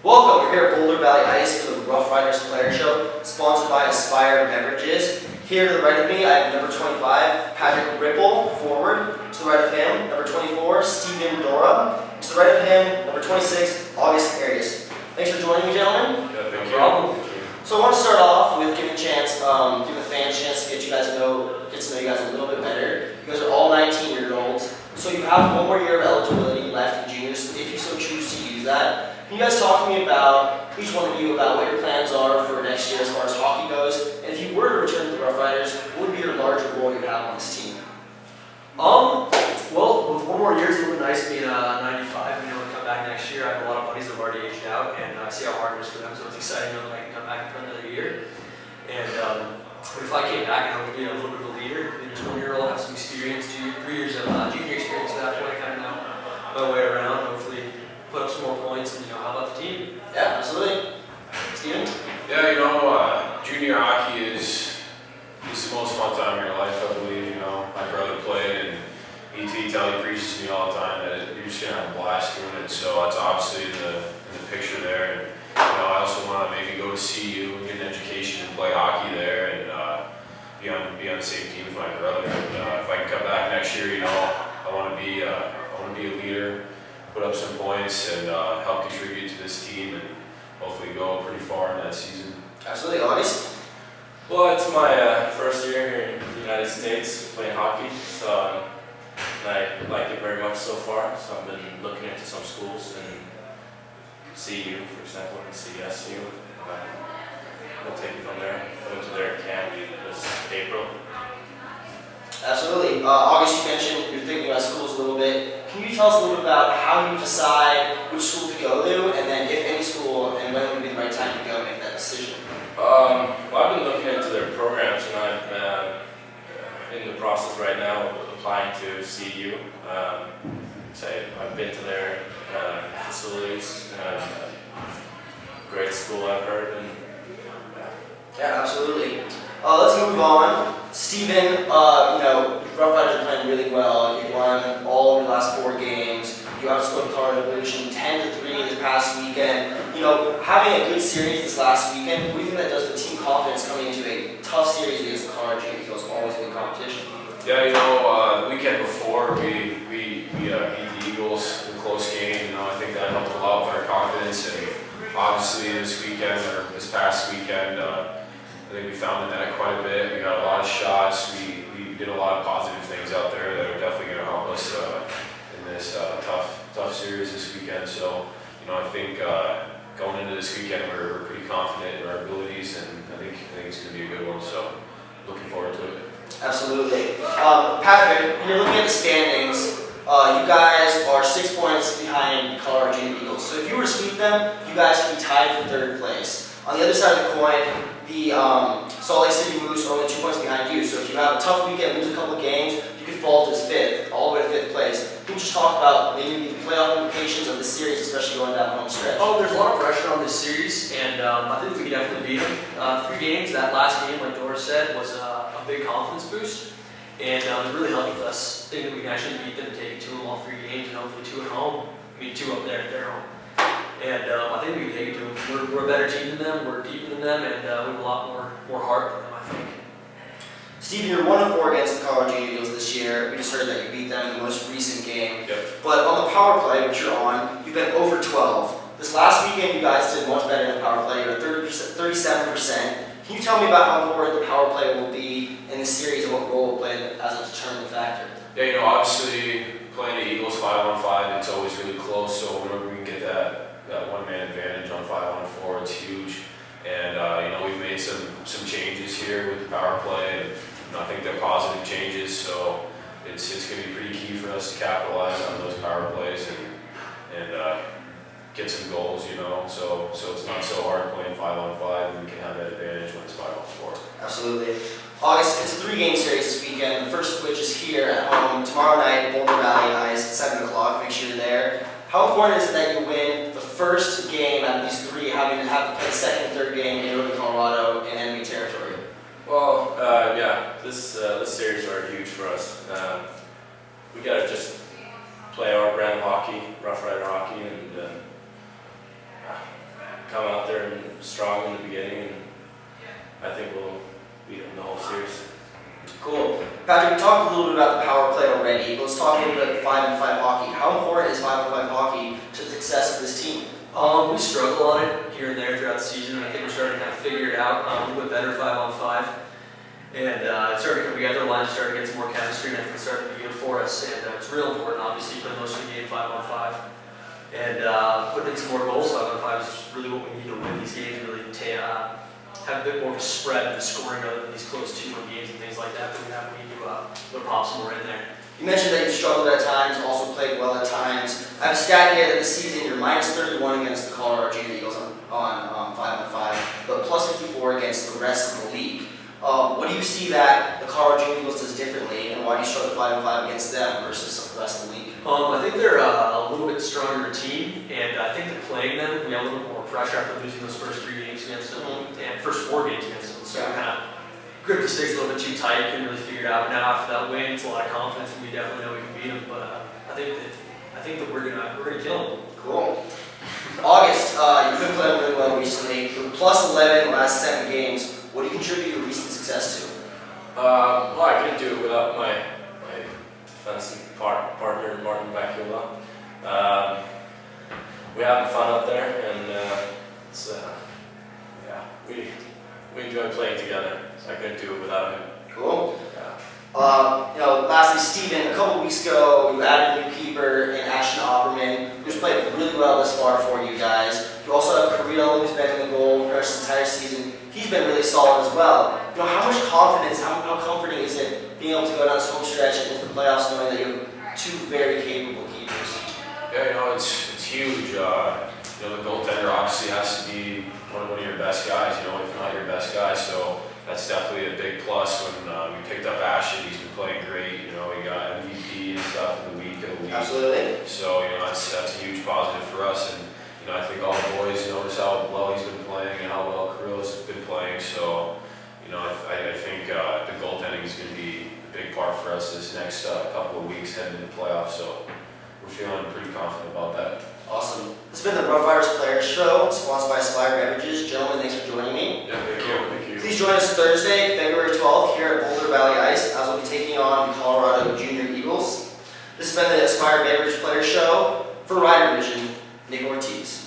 Welcome, we're here at Boulder Valley Ice for the Rough Riders Player Show, sponsored by Aspire Beverages. Here to the right of me, I have number 25, Padraic Ripple, forward. To the right of him, number 24, Dora. To the right of him, number 26, August Arjes. Thanks for joining me, gentlemen. Yeah, no problem. So I want to start off with giving the fans a chance to get to know you guys a little bit better. You guys are all 19-year-olds, so you have one more year of eligibility left in juniors if you so choose to use that. Can you guys talk to me about, each one of you, about what your plans are for next year as far as hockey goes? And if you were to return to the Rough Riders, what would be your larger role you'd have on this team? Well, with one more year, it's a little bit nice being 95 and able to come back next year. I have a lot of buddies that have already aged out, and I see how hard it is for them, so it's exciting knowing that I can come back for another year. And if I came back, I would be a little bit of a leader. Just 1 year old, have some experience, 3 years of junior experience at that point, kind of know my way around, hopefully put up some more points, and how about the team? Yeah, absolutely. Steven? Yeah, junior hockey is the most fun time in your life, I believe. My brother played, and he preaches to me all the time that you're just gonna have a blast doing it. So it's obviously in the picture there. And I also want to maybe go to CU and get an education and play hockey there, and be on the same team with my brother. And if I can come back next year, I want to be a leader, put up some points, and help contribute to this team, and hopefully go pretty far in that season. Absolutely, August. Well, it's my first year here in the United States playing hockey, so I like it very much so far. So I've been looking into some schools and CU, for example, and CSU. We'll take it from there. I went to their camp this April. Absolutely. August, you mentioned you're thinking about schools a little bit. Can you tell us a little bit about how you decide which school to go to, and then if any school, and when would be the right time to go and make that decision? Well, I've been looking into their programs, and I'm in the process right now of applying to CU. I've been to their facilities. Great school, I've heard. And, yeah, absolutely. Let's move on. Steven, Rough Riders are playing really well. You won all of your last 4 games. You outscored Colorado Evolution 10-3 this past weekend. Having a good series this last weekend, what do you think that does for team confidence coming into a tough series against the Colorado Eagles? Always a good competition. Yeah, the weekend before we beat the Eagles in a close game. I think that helped a lot with our confidence, and obviously this past weekend, I think we found the net quite a bit. We got a lot of shots. We did a lot of positive things out there that are definitely going to help us in this tough series this weekend. So, I think going into this weekend, we're pretty confident in our abilities, and I think it's going to be a good one. So, looking forward to it. Absolutely. Patrick, you're looking at the standings. You guys are 6 points behind the Colorado Junior Eagles. So if you were to sweep them, you guys can be tied for 3rd place. On the other side of the coin, the Salt Lake City Moose are only 2 points behind you. So if you have a tough weekend, lose a couple of games, you could fall to 5th, all the way to 5th place. Can you just talk about maybe the playoff implications of the series, especially going down the home stretch? Oh, there's a lot of pressure on this series, and I think we can definitely beat them. 3 games, that last game, like Dora said, was a big confidence boost, and it really helped with us thinking that we can actually beat them, taking 2 of all 3 games, and hopefully 2 at home. 2 up there at their home. And I think we can take it to them. We're a better team than them, we're deeper than them, and we have a lot more heart than them, I think. Steven, you're 1-4 against the Colorado Junior Eagles this year. We just heard that you beat them in the most recent game. Yep. But on the power play, which you're on, you've been over 12. This last weekend, you guys did much better in the power play. You're at 37%. Can you tell me about how important the power play will be in this series and what role it will play as a determining factor? Yeah, obviously playing the Eagles 5-on-5, it's always really close. So whenever we can get that one-man advantage on 5-on-4, it's huge. And we've made some changes here with the power play, and I think they're positive changes. So it's going to be pretty key for us to capitalize on those power plays and get some goals. So it's not so hard playing 5-on-5, and we can have that advantage when it's 5-on-4. Absolutely. August, it's a 3-game series this weekend. The first of which is here at home tomorrow night, Boulder Valley Ice, 7 o'clock. Make sure you're there. How important is it that you win the first game out of these 3, having to have to play the 2nd and 3rd game in Northern Colorado in enemy territory? Well, this series are huge for us. We gotta just play our brand of hockey, Rough Rider hockey, and come out there and strong in the beginning, and I think we'll beat them the whole series. Cool. Patrick, we talked a little bit about the power play already. Let's talk a little bit about 5-on-5 hockey. How important is 5-on-5 hockey to the success of this team? We struggle on it here and there throughout the season, and I think we're starting to kind of figure it out a little bit better 5-on-5. And it's starting to come together, the lines are starting to get some more chemistry, and I think it's starting to be good for us. And it's real important, obviously, playing most of the game 5-on-5. And putting in some more goals 5-on-5 is really what we need to win these games, and really have a bit more of a spread of the scoring other than these close 2-1 games and things like that we have. We need to pop some more in there. You mentioned that you've struggled at times, also played well at times. I have a stat here that this season you're minus 31 against the Colorado Junior Eagles on 5-on-5, but plus 54 against the rest of the league. What do you see that the Colorado Junior Eagles does differently, and why do you struggle 5-on-5 against them versus the rest of the league? I think they're a little bit stronger team, and I think that playing them, we have a little bit more pressure after losing those first 3 games against them, and first 4 games against them. So we kind of gripped the sticks a little bit too tight, couldn't really figure it out. But now after that win, it's a lot of confidence, and we definitely know we can beat them. But I think that we're gonna kill them. Cool. August, you've been playing really well recently. You're plus 11 in the last 7 games. What do you contribute your recent success to? Well, I couldn't do it without my defensive partner, Martin Bakula. We're having fun out there, and we enjoy playing together. So I couldn't do it without him. Cool. Yeah. Lastly, Steven, a couple weeks ago, you added a new keeper in Ashton Opperman, who's played really well this far for you guys. You also have Carrillo, who's been in the goal for the entire season. He's been really solid as well. How much confidence, how comforting is it being able to go down this home stretch and into the playoffs knowing that you have 2 very capable keepers? Yeah, it's huge. The goaltender obviously has to be one of your best guys, if not your best guy. So that's definitely a big plus. When we picked up Ashton, he's been playing great. He got MVP and stuff in the week of the league. Absolutely. So that's a huge positive for us. And I think all the boys notice how well he's been playing and how well Carrillo's been playing. So I think the goaltending is going to be a big part for us this next couple of weeks heading into the playoffs. So we're feeling pretty confident about that. Awesome. This has been the Rough Riders Players Show, sponsored by Aspire Beverages. Gentlemen, thanks for joining me. Yeah, thank you. Please join us Thursday, February 12th, here at Boulder Valley Ice, as we'll be taking on the Colorado Junior Eagles. This has been the Aspire Beverage Players Show. For Rider Vision, Nick Ortiz.